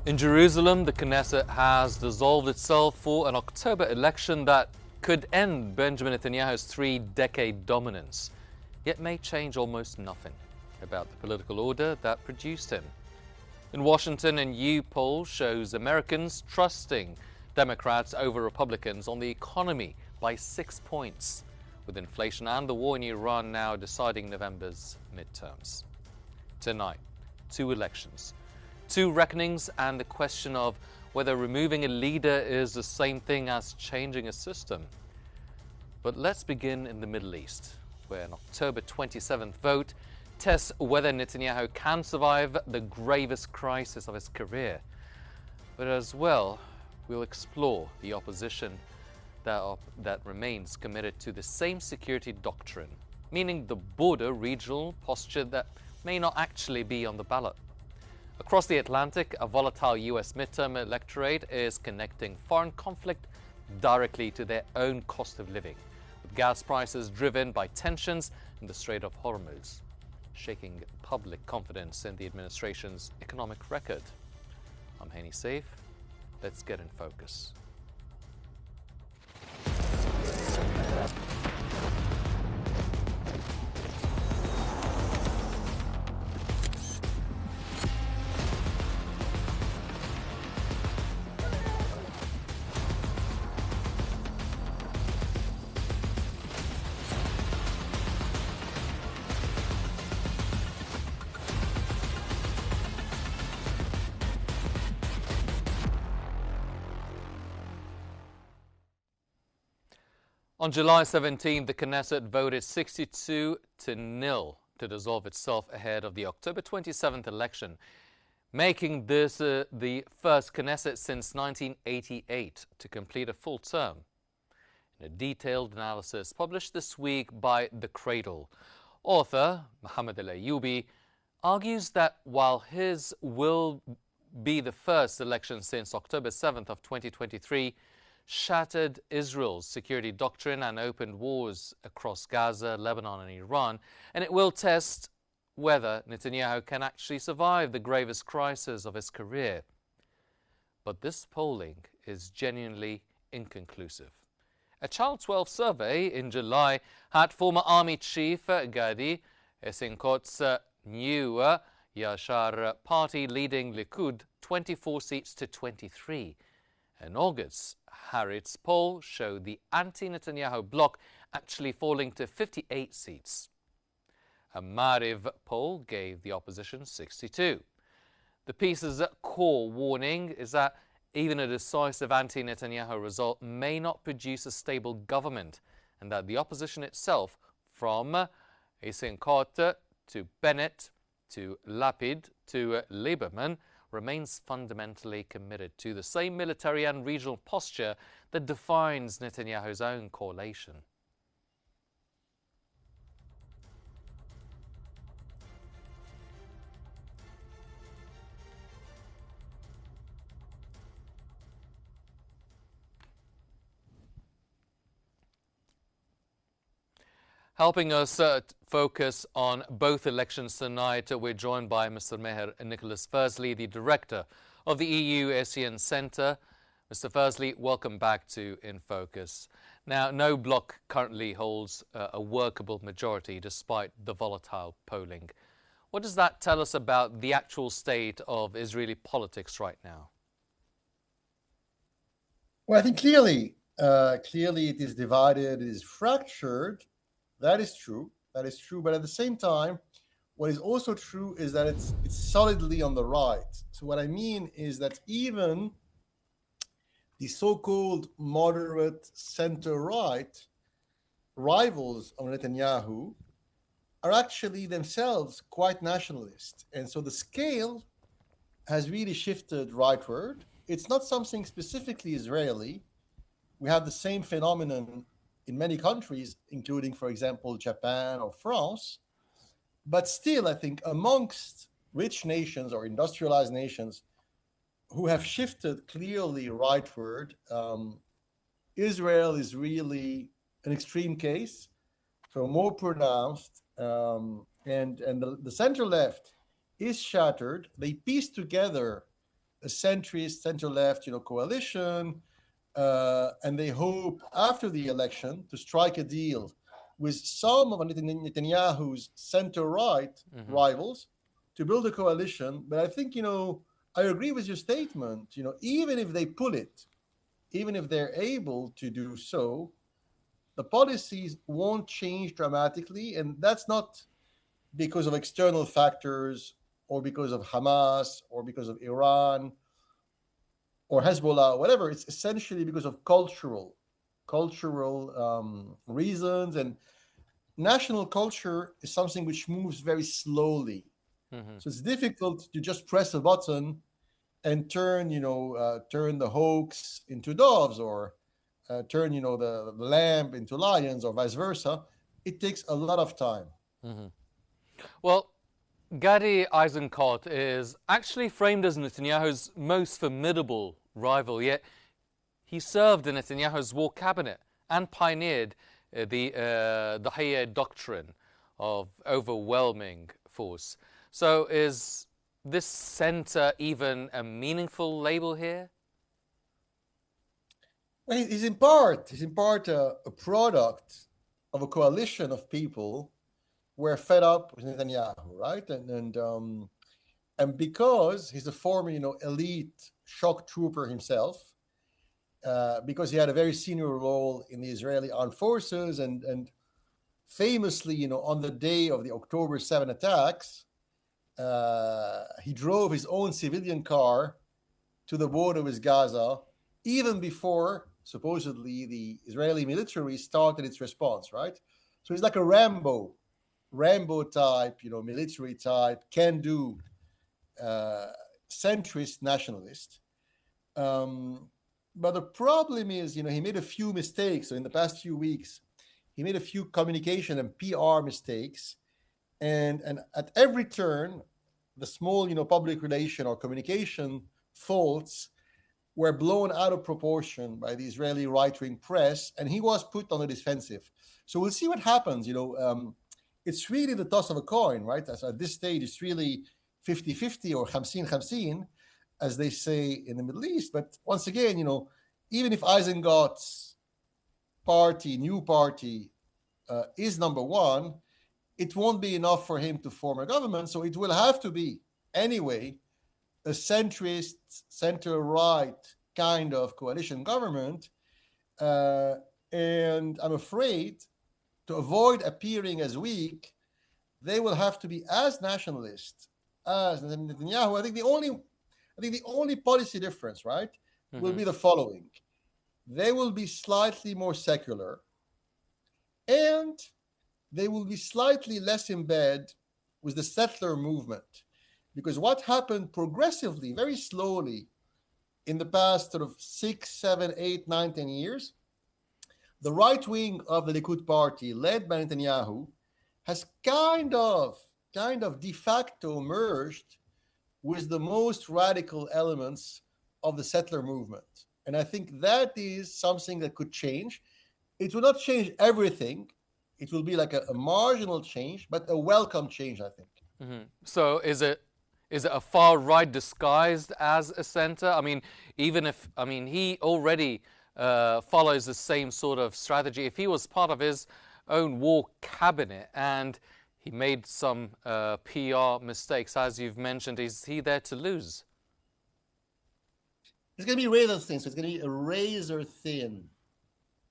In Jerusalem, the Knesset has dissolved itself for an October election that could end Benjamin Netanyahu's three-decade dominance, yet may change almost nothing about the political order that produced him. In Washington, a new poll shows Americans trusting Democrats over Republicans on the economy by 6 points, with inflation and the war in Iran now deciding November's midterms. Tonight, two elections, two reckonings, and the question of whether removing a leader is the same thing as changing a system. But let's begin in the Middle East, where an October 27th vote tests whether Netanyahu can survive the gravest crisis of his career. But as well, we'll explore the opposition that remains committed to the same security doctrine, meaning the border regional posture that may not actually be on the ballot. Across the Atlantic, a volatile US midterm electorate is connecting foreign conflict directly to their own cost of living, with gas prices driven by tensions in the Strait of Hormuz, shaking public confidence in the administration's economic record. I'm Hani Saif. Let's get in focus. On July 17, the Knesset voted 62-0 to dissolve itself ahead of the October 27th election, making this the first Knesset since 1988 to complete a full term. In a detailed analysis published this week by The Cradle, author Mohammed Al-Ayoubi argues that while his will be the first election since October 7th of 2023, shattered Israel's security doctrine and opened wars across Gaza, Lebanon and Iran, and it will test whether Netanyahu can actually survive the gravest crisis of his career. But this polling is genuinely inconclusive. A Child 12 survey in July had former Army Chief Gadi Eisenkot's new Yashar party leading Likud 24 seats to 23. In August, Haaretz poll showed the anti-Netanyahu bloc actually falling to 58 seats. A Maariv poll gave the opposition 62. The piece's core warning is that even a decisive anti-Netanyahu result may not produce a stable government, and that the opposition itself, from Eisenkot to Bennett to Lapid to Lieberman, remains fundamentally committed to the same military and regional posture that defines Netanyahu's own coalition. Helping us focus on both elections tonight, we're joined by Mr. Meher Nicholas Fursley, the director of the EU ASEAN Centre. Mr. Fursley, welcome back to In Focus. Now, no bloc currently holds a workable majority despite the volatile polling. What does that tell us about the actual state of Israeli politics right now? Well, I think clearly it is divided, it is fractured. That is true. That is true. But at the same time, what is also true is that it's solidly on the right. So what I mean is that even the so-called moderate center-right rivals of Netanyahu are actually themselves quite nationalist. And so the scale has really shifted rightward. It's not something specifically Israeli. We have the same phenomenon in many countries, including, for example, Japan or France. But still, I think amongst rich nations or industrialized nations who have shifted clearly rightward, Israel is really an extreme case, so more pronounced. And the center left is shattered. They piece together a centrist, center-left, coalition, and they hope after the election to strike a deal with some of Netanyahu's center-right rivals to build a coalition. But I think, I agree with your statement. Even if they pull it, even if they're able to do so, the policies won't change dramatically, and that's not because of external factors or because of Hamas or because of Iran or Hezbollah, whatever. It's essentially because of cultural reasons, and national culture is something which moves very slowly. Mm-hmm. So it's difficult to just press a button and turn the hoax into doves, or turn the lamb into lions, or vice versa. It takes a lot of time. Mm-hmm. Well, Gadi Eisenkot is actually framed as Netanyahu's most formidable rival, yet he served in Netanyahu's war cabinet and pioneered the Hayya doctrine of overwhelming force. So is this center even a meaningful label here? Well, he's in part a product of a coalition of people who are fed up with Netanyahu, right? And because he's a former, elite shock trooper himself, because he had a very senior role in the Israeli armed forces, and famously, on the day of the October 7 attacks, he drove his own civilian car to the border with Gaza, even before supposedly the Israeli military started its response, right? So he's like a Rambo type, military type, can do, centrist nationalist. But the problem is, he made a few mistakes. So in the past few weeks, he made a few communication and PR mistakes. And at every turn, the small, public relation or communication faults were blown out of proportion by the Israeli right-wing press, and he was put on the defensive. So we'll see what happens. It's really the toss of a coin, right? As at this stage, it's really 50-50 or 50-50, as they say in the Middle East. But once again, even if Eisengot's new party, is number one, it won't be enough for him to form a government. So it will have to be, anyway, a centrist, center-right kind of coalition government. And I'm afraid, to avoid appearing as weak, they will have to be as nationalist as Netanyahu. I think the only policy difference, right, will be the following: they will be slightly more secular, and they will be slightly less in bed with the settler movement. Because what happened progressively, very slowly, in the past sort of 6, 7, 8, 9, 10 years, the right wing of the Likud party, led by Netanyahu, has kind of de facto merged with the most radical elements of the settler movement. And I think that is something that could change. It will not change everything. It will be like a marginal change, but a welcome change, I think. Mm-hmm. So is it a far right disguised as a center? I mean, he already follows the same sort of strategy. If he was part of his own war cabinet and he made some PR mistakes, as you've mentioned, is he there to lose? It's going to be razor thin. So it's going to be a razor thin margin.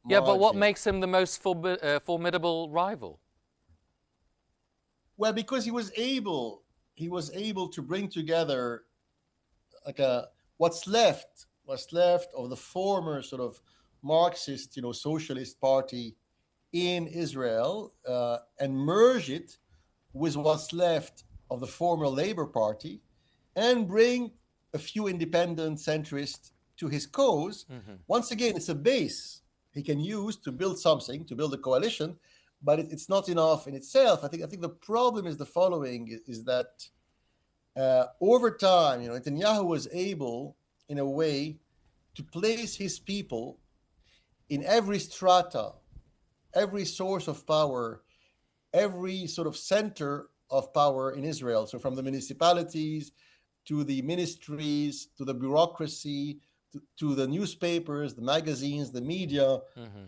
Yeah, but what makes him the most formidable rival? Well, because he was able to bring together like what's left of the former sort of Marxist, socialist party in Israel, and merge it with what's left of the former Labor Party, and bring a few independent centrists to his cause. Once again, it's a base he can use to build something, to build a coalition, but it's not enough in itself. I think the problem is the following: is that over time, Netanyahu was able, in a way, to place his people in every strata, every source of power, every sort of center of power in Israel. So from the municipalities to the ministries, to the bureaucracy, to the newspapers, the magazines, the media,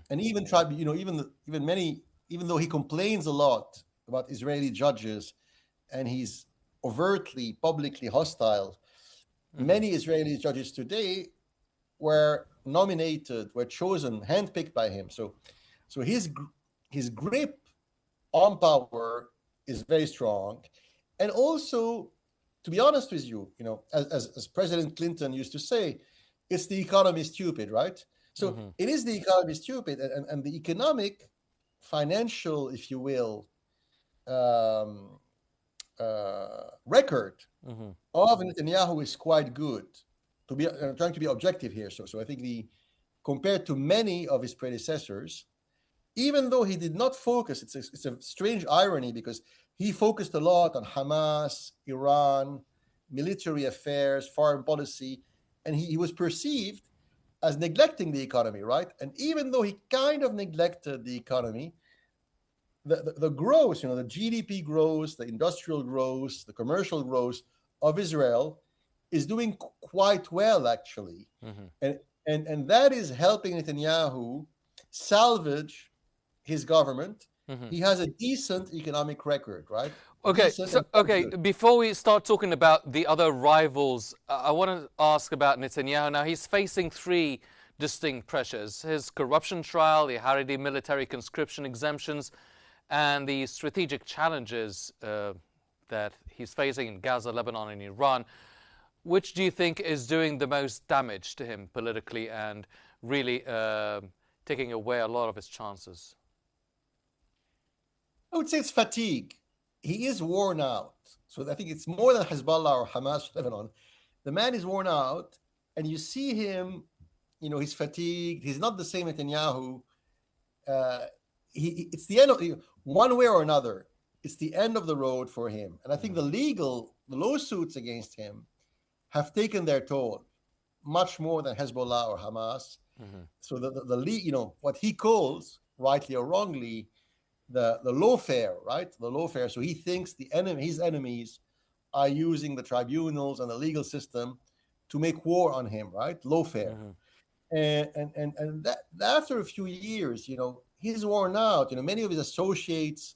and even even though he complains a lot about Israeli judges, and he's overtly, publicly hostile, many Israeli judges today were nominated, were chosen, handpicked by him. So his grip on power is very strong, and also, to be honest with you, as President Clinton used to say, it's the economy stupid, right? So it is the economy stupid, and the economic, financial, if you will, record of Netanyahu is quite good. To be trying to be objective here, so I think compared to many of his predecessors, even though he did not focus, it's a strange irony, because he focused a lot on Hamas, Iran, military affairs, foreign policy, and he was perceived as neglecting the economy, right? And even though he kind of neglected the economy, the growth, the GDP growth, the industrial growth, the commercial growth of Israel is doing quite well, actually. And that is helping Netanyahu salvage his government. He has a decent economic record, right? Okay, before we start talking about the other rivals, I want to ask about Netanyahu. Now, he's facing three distinct pressures: his corruption trial, the Haredi military conscription exemptions, and the strategic challenges that he's facing in Gaza, Lebanon, and Iran. Which do you think is doing the most damage to him politically and really taking away a lot of his chances? I would say it's fatigue. He is worn out. So I think it's more than Hezbollah or Hamas, Lebanon. The man is worn out, and you see him, he's fatigued. He's not the same Netanyahu. It's the end of, one way or another, it's the end of the road for him. And I think the lawsuits against him have taken their toll, much more than Hezbollah or Hamas. So what he calls, rightly or wrongly, the lawfare, right? The lawfare. So he thinks his enemies are using the tribunals and the legal system to make war on him, right? Lawfare. And that after a few years, he's worn out. Many of his associates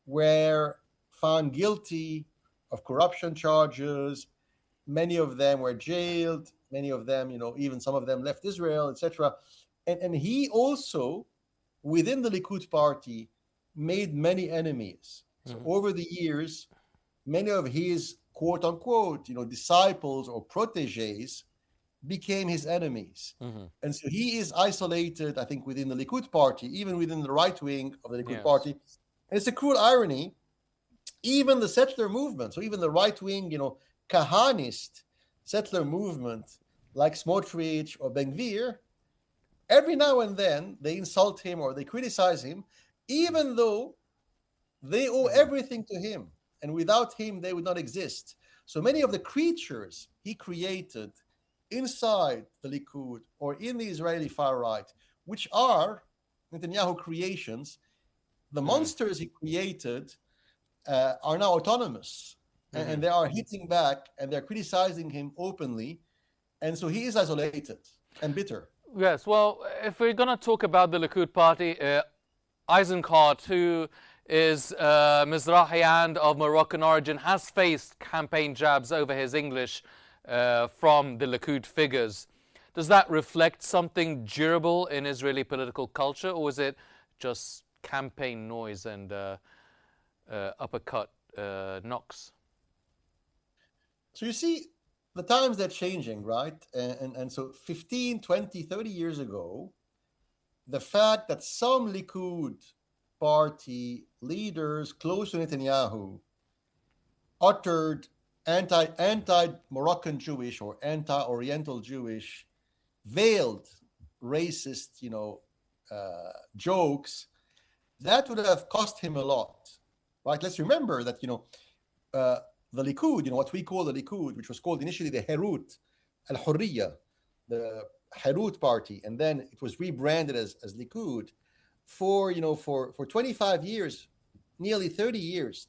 were found guilty of corruption charges. Many of them were jailed. Many of them, even some of them left Israel, etc. And he also, within the Likud party, made many enemies. So over the years, many of his quote unquote, disciples or proteges became his enemies. And so he is isolated, I think, within the Likud party, even within the right wing of the Likud party. And it's a cruel irony. Even the settler movement, so even the right wing, Kahanist settler movement like Smotrich or Ben-Gvir, every now and then they insult him or they criticize him, even though they owe everything to him. And without him, they would not exist. So many of the creatures he created inside the Likud or in the Israeli far right, which are Netanyahu creations, the monsters he created are now autonomous. And they are hitting back and they're criticizing him openly. And so he is isolated and bitter. Yes, well, if we're going to talk about the Likud party, Eisenkot, who is Mizrahi and of Moroccan origin, has faced campaign jabs over his English from the Likud figures. Does that reflect something durable in Israeli political culture, or is it just campaign noise and uppercut knocks? So you see, the times they're changing, right? And so 15, 20, 30 years ago, the fact that some Likud party leaders close to Netanyahu uttered anti-Moroccan Jewish or anti-Oriental Jewish veiled racist, jokes, that would have cost him a lot, right? Let's remember that, the Likud, what we call the Likud, which was called initially the Herut al-Hurriya, the Herut party, and then it was rebranded as Likud for 25 years, nearly 30 years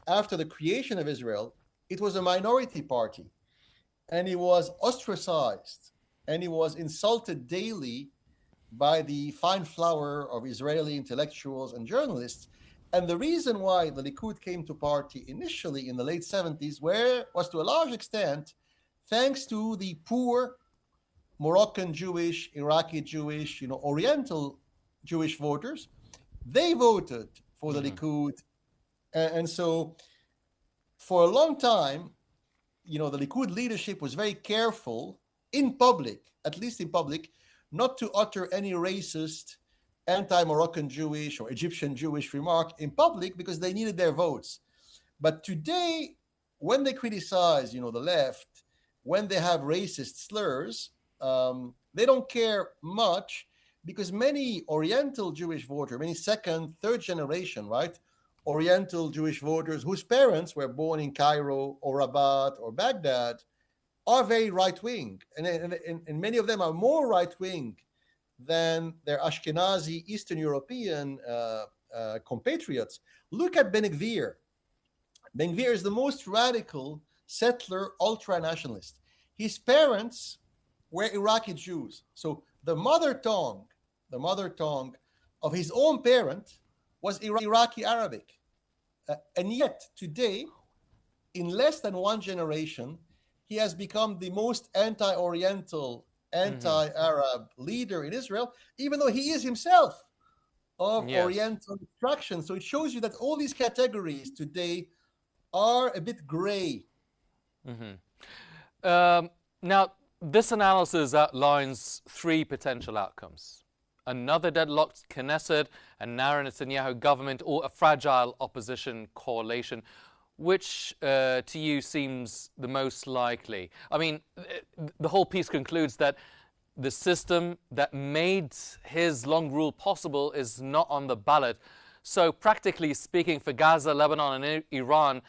after the creation of Israel. it was a minority party, and he was ostracized, and he was insulted daily by the fine flower of Israeli intellectuals and journalists. And the reason why the Likud came to power initially in the late 70s was to a large extent thanks to the poor Moroccan Jewish, Iraqi Jewish, Oriental Jewish voters. They voted for the Likud. And so for a long time, the Likud leadership was very careful in public, at least in public, not to utter any racist, anti-Moroccan Jewish or Egyptian Jewish remark in public because they needed their votes. But today, when they criticize, the left, when they have racist slurs, they don't care much because many Oriental Jewish voters, many second, third generation, right, Oriental Jewish voters whose parents were born in Cairo or Rabat or Baghdad are very right-wing. And many of them are more right-wing than their Ashkenazi Eastern European compatriots. Look at Ben Gvir. Ben Gvir is the most radical settler ultra-nationalist. His parents were Iraqi Jews. So the mother tongue of his own parent was Iraqi Arabic. And yet today, in less than one generation, he has become the most anti-Oriental, anti-Arab leader in Israel, even though he is himself of Oriental extraction. So it shows you that all these categories today are a bit gray. Now, this analysis outlines three potential outcomes: another deadlocked Knesset, a narrow Netanyahu government, or a fragile opposition coalition. Which to you seems the most likely? I mean, the whole piece concludes that the system that made his long rule possible is not on the ballot. So practically speaking, for Gaza, Lebanon, and Iran,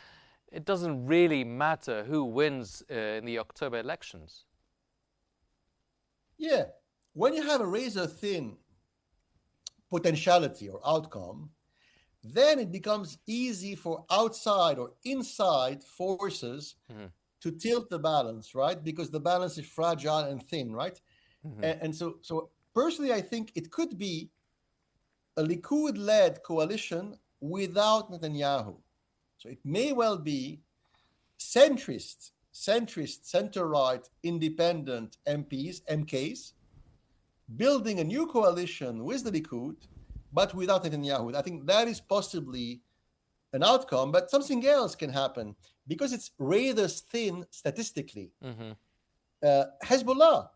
it doesn't really matter who wins in the October elections. Yeah. When you have a razor-thin potentiality or outcome, then it becomes easy for outside or inside forces to tilt the balance, right? Because the balance is fragile and thin, right? And so personally, I think it could be a Likud-led coalition without Netanyahu. So it may well be centrist, center-right, independent MKs, building a new coalition with the Likud, but without Netanyahu. I think that is possibly an outcome, but something else can happen because it's rather thin statistically. Hezbollah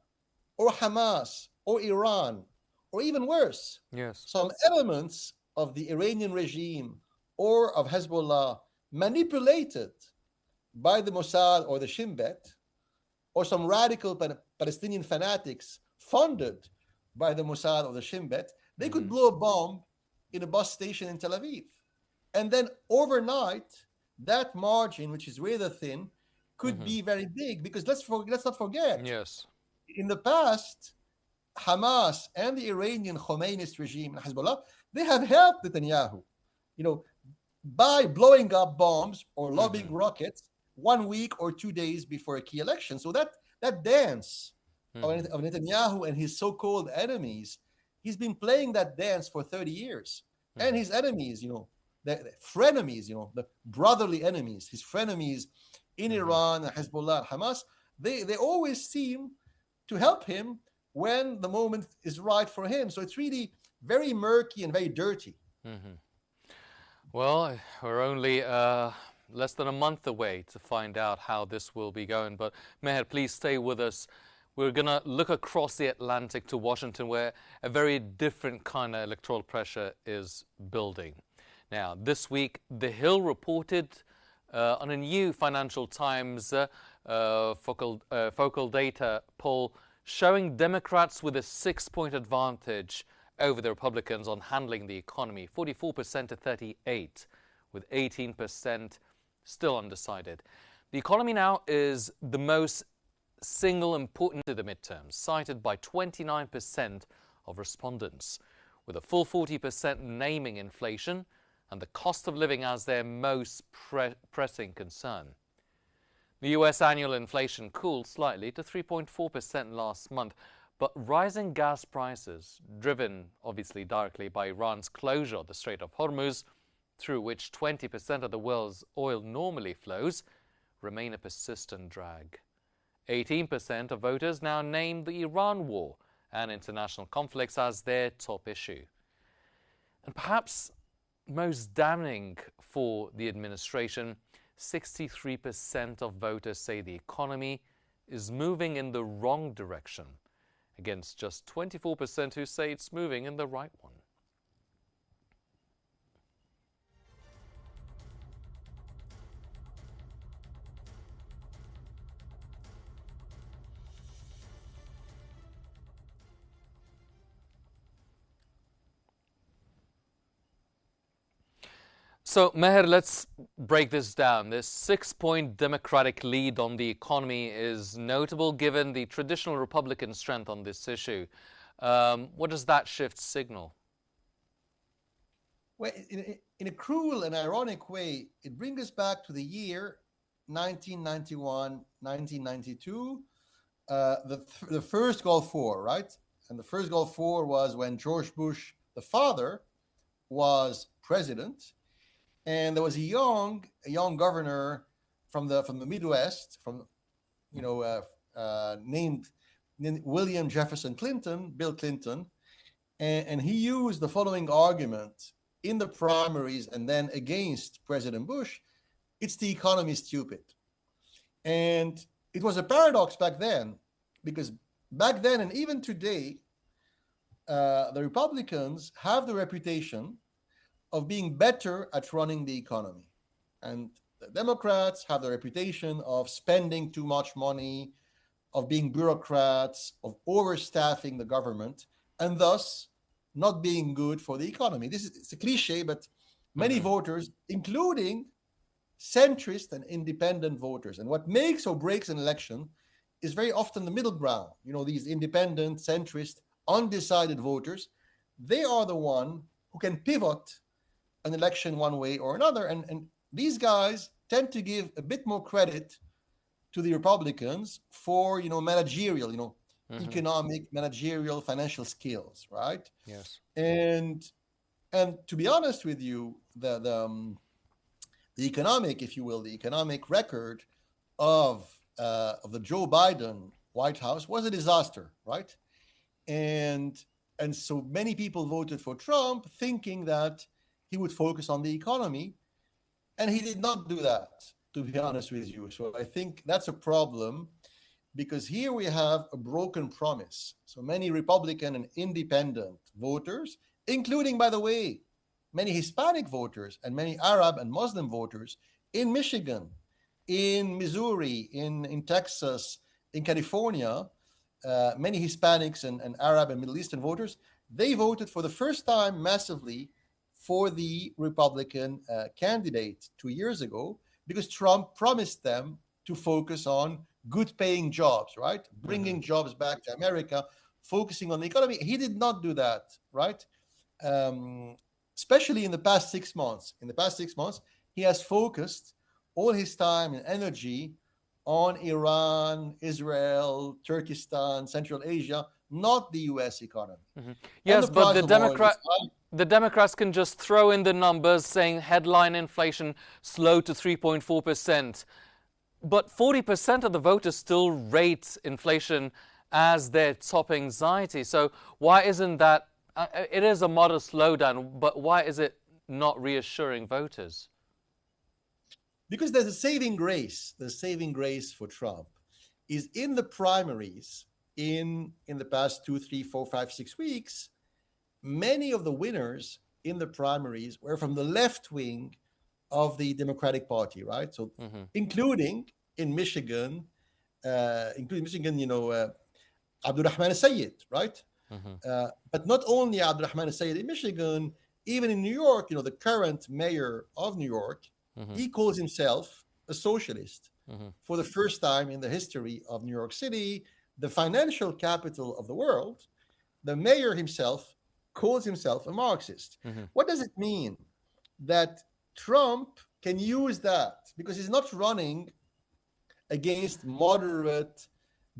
or Hamas or Iran, or even worse, some elements of the Iranian regime or of Hezbollah manipulated by the Mossad or the Shin Bet, or some radical Palestinian fanatics funded by the Mossad or the Shin Bet, they could blow a bomb in a bus station in Tel Aviv. And then overnight, that margin, which is rather thin, could be very big. Because let's not forget, in the past, Hamas and the Iranian Khomeini regime and Hezbollah, they have helped Netanyahu, by blowing up bombs or lobbing rockets 1 week or 2 days before a key election. So that dance of Netanyahu and his so-called enemies, he's been playing that dance for 30 years. And his enemies, the frenemies, the brotherly enemies, his frenemies in Iran, Hezbollah, Hamas, they always seem to help him when the moment is right for him. So it's really very murky and very dirty. Well, we're only less than a month away to find out how this will be going. But Meher, please stay with us. We're going to look across the Atlantic to Washington, where a very different kind of electoral pressure is building. Now, this week, The Hill reported on a new Financial Times focal data poll showing Democrats with a 6-point advantage over the Republicans on handling the economy, 44% to 38%, with 18% still undecided. The economy now is the most single important to the midterms, cited by 29% of respondents, with a full 40% naming inflation and the cost of living as their most pressing concern. The US annual inflation cooled slightly to 3.4% last month, but rising gas prices, driven obviously directly by Iran's closure of the Strait of Hormuz, through which 20% of the world's oil normally flows, remain a persistent drag. 18% of voters now name the Iran war and international conflicts as their top issue. And perhaps most damning for the administration, 63% of voters say the economy is moving in the wrong direction, against just 24% who say it's moving in the right one. So, Meher, let's break this down. This 6-point Democratic lead on the economy is notable given the traditional Republican strength on this issue. What does that shift signal? Well, in a cruel and ironic way, it brings us back to the year 1991, 1992, the first Gulf War, right? And the first Gulf War was when George Bush, the father, was president. And there was a young governor from the Midwest, named William Jefferson Clinton, Bill Clinton, and he used the following argument in the primaries and then against President Bush: it's the economy, stupid. And it was a paradox back then, because back then and even today, the Republicans have the reputation of being better at running the economy. And the Democrats have the reputation of spending too much money, of being bureaucrats, of overstaffing the government, and thus not being good for the economy. It's a cliche, but many voters, including centrist and independent voters. And what makes or breaks an election is very often the middle ground. These independent, centrist, undecided voters, they are the one who can pivot an election one way or another. And these guys tend to give a bit more credit to the Republicans for, managerial, economic, managerial, financial skills, right? Yes. And to be honest with you, the economic, if you will, the economic record of the Joe Biden White House was a disaster, right? And so many people voted for Trump thinking that he would focus on the economy, and he did not do that, to be honest with you. So I think that's a problem, because here we have a broken promise. So many Republican and independent voters, including, by the way, many Hispanic voters and many Arab and Muslim voters in Michigan, in Missouri, in Texas, in California, many Hispanics and Arab and Middle Eastern voters, they voted for the first time massively for the Republican candidate 2 years ago, because Trump promised them to focus on good-paying jobs, right? Bringing jobs back to America, focusing on the economy. He did not do that, right? Especially in the past 6 months. In the past 6 months, he has focused all his time and energy on Iran, Israel, Turkestan, Central Asia, not the U.S. economy. Yes, but the Democrats can just throw in the numbers saying headline inflation slowed to 3.4%. But 40% of the voters still rate inflation as their top anxiety. So why isn't that? It is a modest slowdown, but why is it not reassuring voters? Because there's a saving grace. The saving grace for Trump is in the primaries in the past 2, 3, 4, 5, 6 weeks. Many of the winners in the primaries were from the left wing of the Democratic Party, right? So, including in Michigan, Abdurrahman al-Sayed, right? But not only Abdurrahman al-Sayed in Michigan, even in New York, the current mayor of New York, he calls himself a socialist. For the first time in the history of New York City, the financial capital of the world, the mayor himself calls himself a Marxist. What does it mean? That Trump can use that because he's not running against moderate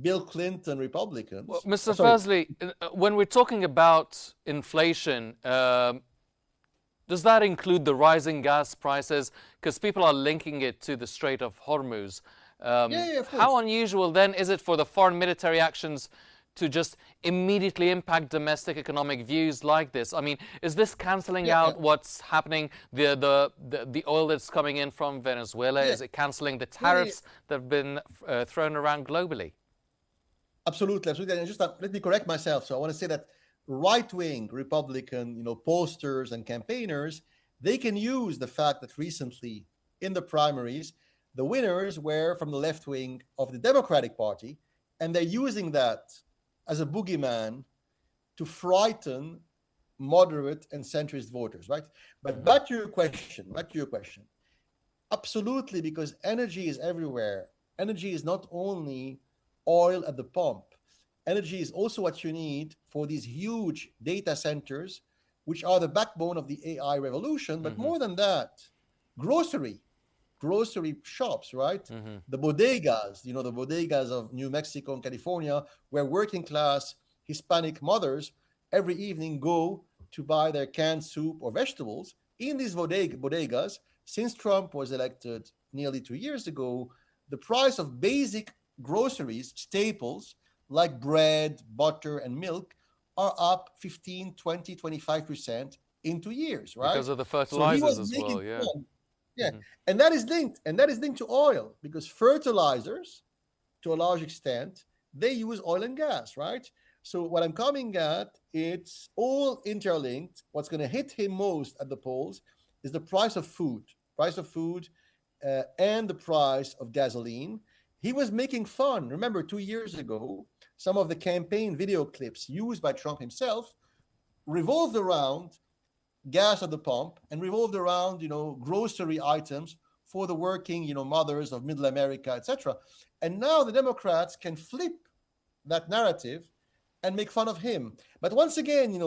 Bill Clinton Well, Republicans. Mr. Sorry, Fazli, when we're talking about inflation, does that include the rising gas prices? Because people are linking it to the Strait of Hormuz. yeah, of How course. unusual then is it for the foreign military actions to just immediately impact domestic economic views like this? I mean, is this cancelling Yeah, out what's happening, the oil that's coming in from Venezuela? yeah. Is it cancelling the No, no, no. tariffs that have been thrown around globally? Absolutely, absolutely. And just let me correct myself. So I want to say that right-wing Republican, posters and campaigners, they can use the fact that recently in the primaries, the winners were from the left wing of the Democratic Party, and they're using that as a boogeyman to frighten moderate and centrist voters, right? But Mm-hmm. back to your question. Absolutely, because energy is everywhere. Energy is not only oil at the pump. Energy is also what you need for these huge data centers, which are the backbone of the AI revolution. But Mm-hmm. more than that, grocery, grocery shops, right? Mm-hmm. The bodegas of New Mexico and California, where working class Hispanic mothers every evening go to buy their canned soup or vegetables in these bodegas. Since Trump was elected nearly 2 years ago, the price of basic groceries, staples like bread, butter, and milk, are up 15, 20, 25% in 2 years, Because right? of the So he was fertilizers as making well, yeah. fun. Yeah. Mm-hmm. And that is linked to oil because fertilizers, to a large extent, they use oil and gas, right? So what I'm coming at, it's all interlinked. What's going to hit him most at the polls is the price of food, and the price of gasoline. He was making fun. Remember, 2 years ago, some of the campaign video clips used by Trump himself revolved around gas at the pump and revolved around grocery items for the working mothers of middle America, etc. And now the Democrats can flip that narrative and make fun of him. But once again,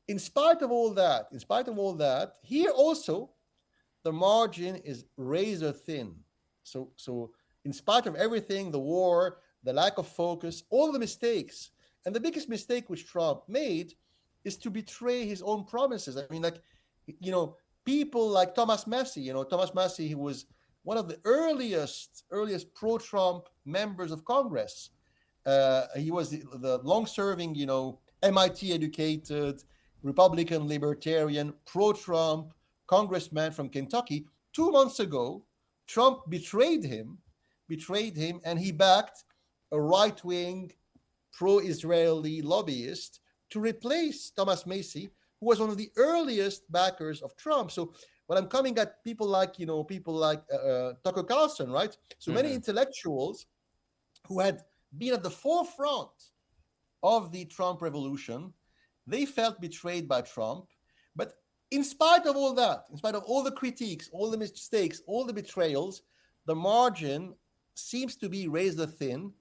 in spite of all that, here also the margin is razor thin. So in spite of everything, the war, the lack of focus, all the mistakes, and the biggest mistake which Trump made is to betray his own promises. I mean, like, you know, people like Thomas Massey. Thomas Massey, he was one of the earliest pro-Trump members of Congress. He was the long-serving, MIT educated Republican libertarian pro-Trump congressman from Kentucky. 2 months ago, Trump betrayed him, and he backed a right-wing pro-Israeli lobbyist to replace Thomas Massey, who was one of the earliest backers of Trump. So when I'm coming at people like Tucker Carlson, right? So many Mm-hmm. intellectuals who had been at the forefront of the Trump revolution, they felt betrayed by Trump. But in spite of all that, in spite of all the critiques, all the mistakes, all the betrayals, the margin seems to be razor thin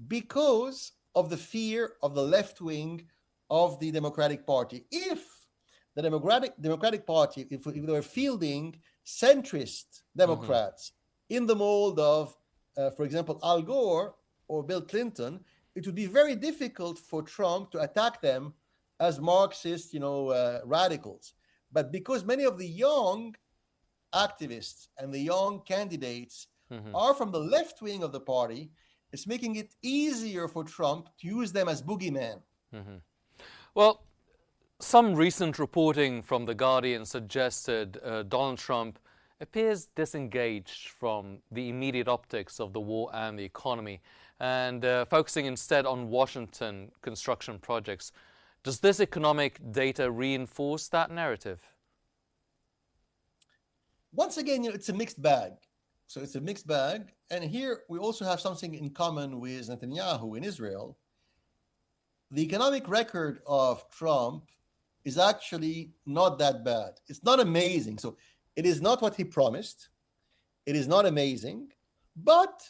because of the fear of the left wing of the Democratic Party. If the Democratic Party, if they were fielding centrist Mm-hmm. Democrats in the mold of, for example, Al Gore or Bill Clinton, it would be very difficult for Trump to attack them as Marxist, radicals. But because many of the young activists and the young candidates Mm-hmm. are from the left wing of the party, it's making it easier for Trump to use them as boogeyman. Mm-hmm. Well, some recent reporting from The Guardian suggested Donald Trump appears disengaged from the immediate optics of the war and the economy and focusing instead on Washington construction projects. Does this economic data reinforce that narrative? Once again, it's a mixed bag. So it's a mixed bag. And here we also have something in common with Netanyahu in Israel. The economic record of Trump is actually not that bad. It's not amazing. So it is not what he promised. It is not amazing, but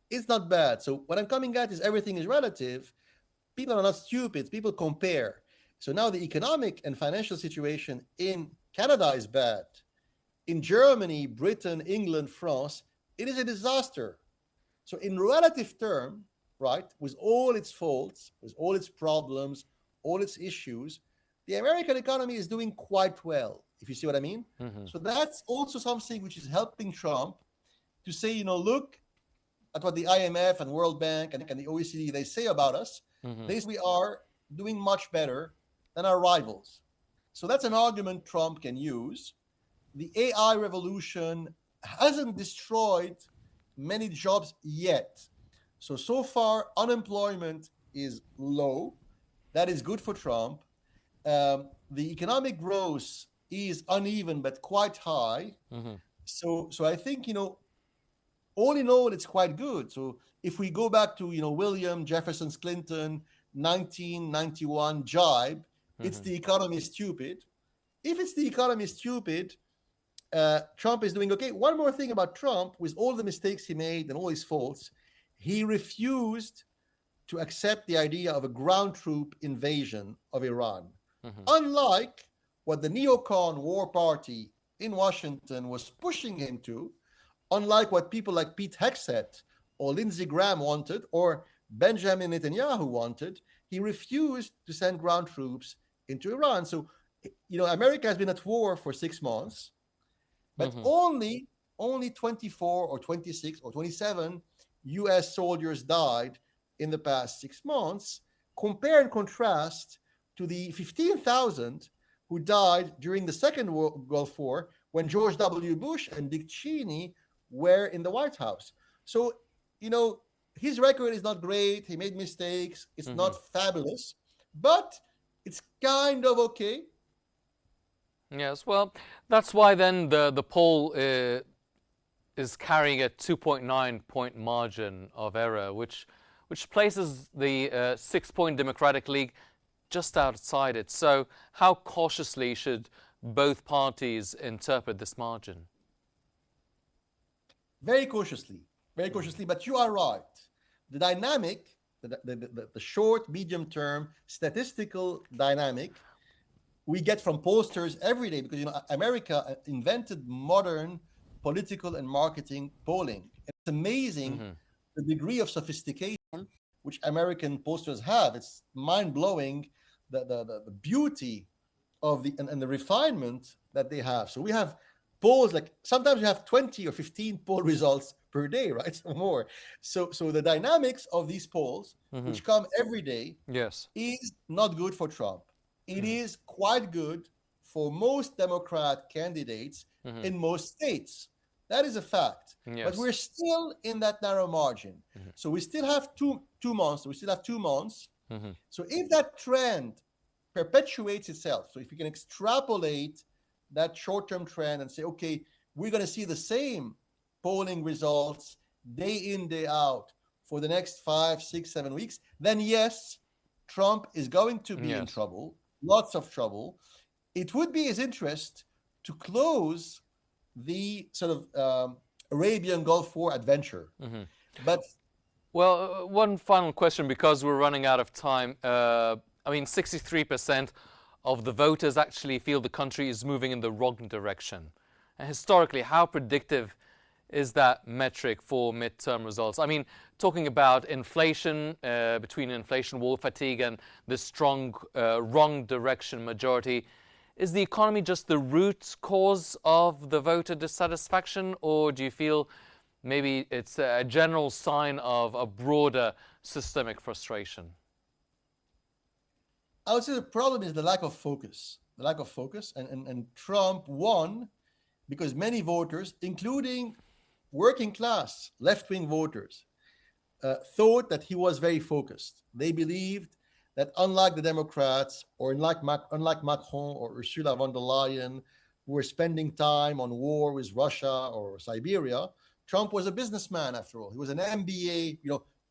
it's not bad. So what I'm coming at is everything is relative. People are not stupid. People compare. So now the economic and financial situation in Canada is bad. In Germany, Britain, England, France, it is a disaster. So in relative term, right, with all its faults, with all its problems, all its issues, the American economy is doing quite well, if you see what I mean. So that's also something which is helping Trump to say, look at what the IMF and World Bank and the OECD, they say about us. They say we are doing much better than our rivals. So that's an argument Trump can use. The AI revolution hasn't destroyed many jobs yet. So far, unemployment is low. That is good for Trump. The economic growth is uneven but quite high. So I think, all in all, it's quite good. So if we go back to, William Jefferson's Clinton 1991 jibe, it's the economy is stupid. If it's the economy is stupid, Trump is doing okay. One more thing about Trump, with all the mistakes he made and all his faults, he refused to accept the idea of a ground troop invasion of Iran. Unlike what the neocon war party in Washington was pushing him to, unlike what people like Pete Hegseth or Lindsey Graham wanted, or Benjamin Netanyahu wanted, he refused to send ground troops into Iran. So, America has been at war for 6 months, but only 24 or 26 or 27 US soldiers died in the past 6 months. Compare and contrast to the 15,000 who died during the Second Gulf War when George W. Bush and Dick Cheney were in the White House. So, his record is not great. He made mistakes. It's not fabulous, but it's kind of okay. Yes, well, that's why then the poll is carrying a 2.9-point margin of error, which places the 6-point Democratic League just outside it. So how cautiously should both parties interpret this margin? Very cautiously, but you are right. The dynamic, the short, medium term statistical dynamic we get from pollsters every day, because America invented modern political and marketing polling. It's amazing the degree of sophistication which American pollsters have. It's mind-blowing the beauty of and the refinement that they have. So we have polls, like sometimes we have 20 or 15 poll results per day, right? Or more. So the dynamics of these polls, which come every day, is not good for Trump. It is quite good for most Democrat candidates in most states. That is a fact. But we're still in that narrow margin. So we still have two months. We still have 2 months. So if that trend perpetuates itself, so if you can extrapolate that short-term trend and say, okay, we're going to see the same polling results day in, day out for the next 5, 6, 7 weeks, then yes, Trump is going to be in trouble, lots of trouble. It would be his interest to close the sort of Arabian Gulf War adventure. But well, one final question, because we're running out of time. 63% of the voters actually feel the country is moving in the wrong direction. And historically, how predictive is that metric for midterm results? I mean, talking about inflation, between inflation, war fatigue, and the strong wrong direction majority, is the economy just the root cause of the voter dissatisfaction, or do you feel maybe it's a general sign of a broader systemic frustration? I would say the problem is the lack of focus. And Trump won because many voters, including working class, left-wing voters, thought that he was very focused. They believed that unlike the Democrats, or unlike Macron or Ursula von der Leyen, who were spending time on war with Russia or Siberia, Trump was a businessman after all. He was an MBA,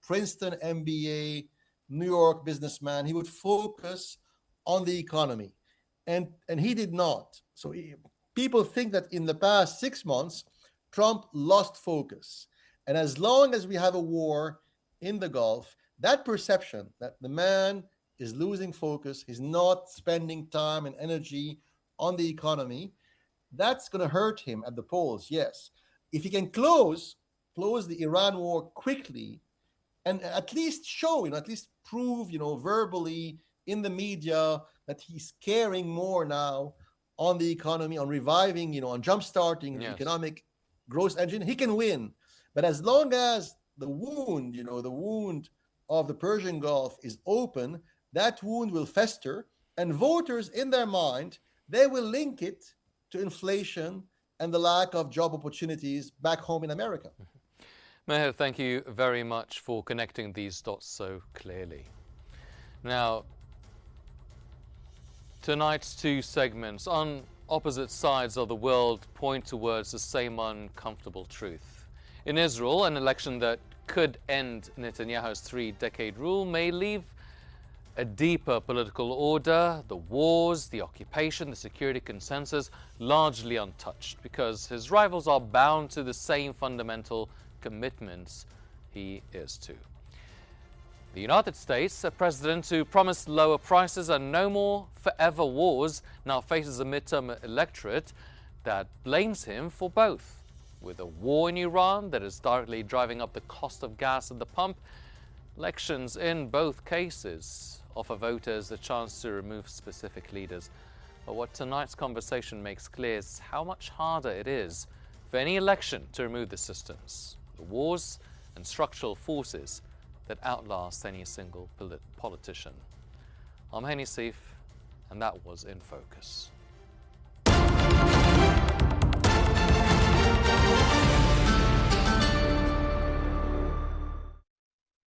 Princeton MBA, New York businessman. He would focus on the economy, and he did not. So people think that in the past 6 months, Trump lost focus. And as long as we have a war in the Gulf, that perception that the man is losing focus, he's not spending time and energy on the economy, that's going to hurt him at the polls, yes. If he can close close the Iran war quickly and at least show, at least prove, verbally in the media that he's caring more now on the economy, on reviving, on jumpstarting the Yes. economic growth engine, he can win. But as long as the wound, the wound of the Persian Gulf is open, that wound will fester, and voters in their mind, they will link it to inflation and the lack of job opportunities back home in America. Meher, thank you very much for connecting these dots so clearly. Now, tonight's two segments on opposite sides of the world point towards the same uncomfortable truth. In Israel, an election that could end Netanyahu's three-decade rule may leave a deeper political order, the wars, the occupation, the security consensus largely untouched, because his rivals are bound to the same fundamental commitments he is to. The United States, a president who promised lower prices and no more forever wars, now faces a midterm electorate that blames him for both. With a war in Iran that is directly driving up the cost of gas at the pump, elections in both cases offer voters the chance to remove specific leaders. But what tonight's conversation makes clear is how much harder it is for any election to remove the systems, the wars and structural forces that outlast any single politician. I'm Hani Seif, and that was In Focus.